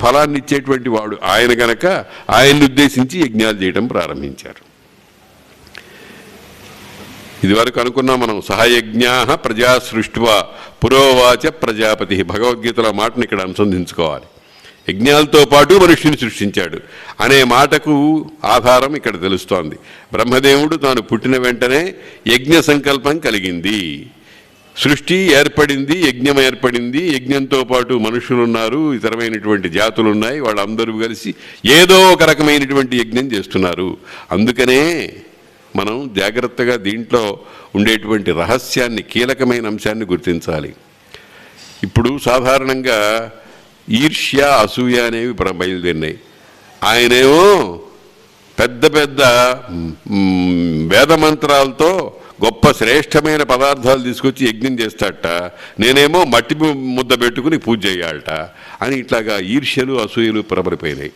ఫలాన్ని ఇచ్చేటువంటి వాడు ఆయన గనక ఆయన్ని ఉద్దేశించి యజ్ఞాలు చేయడం ప్రారంభించారు. ఇదివరకు అనుకున్నాం మనం, సహయజ్ఞా ప్రజా సృష్టివా పురోవాచ ప్రజాపతి. భగవద్గీతలో మాటను ఇక్కడ అనుసంధించుకోవాలి. యజ్ఞాలతో పాటు మనుష్యుని సృష్టించాడు అనే మాటకు ఆధారం ఇక్కడ తెలుస్తోంది. బ్రహ్మదేవుడు తాను పుట్టిన వెంటనే యజ్ఞ సంకల్పం కలిగింది, సృష్టి ఏర్పడింది, యజ్ఞం ఏర్పడింది. యజ్ఞంతో పాటు మనుషులున్నారు, ఇతరమైనటువంటి జాతులు ఉన్నాయి. వాళ్ళందరూ కలిసి ఏదో ఒక రకమైనటువంటి యజ్ఞం చేస్తున్నారు. అందుకనే మనం జాగ్రత్తగా దీంట్లో ఉండేటువంటి రహస్యాన్ని, కీలకమైన అంశాన్ని గుర్తించాలి. ఇప్పుడు సాధారణంగా ఈర్ష్య, అసూయ అనేవి బయలుదేరినాయి. ఆయనేమో పెద్ద పెద్ద వేదమంత్రాలతో గొప్ప శ్రేష్టమైన పదార్థాలు తీసుకొచ్చి యజ్ఞం చేస్తాడట, నేనేమో మట్టి ముద్ద పెట్టుకుని పూజ చేయాలట అని ఇట్లాగా ఈర్ష్యలు, అసూయలు ప్రబలిపోయినాయి.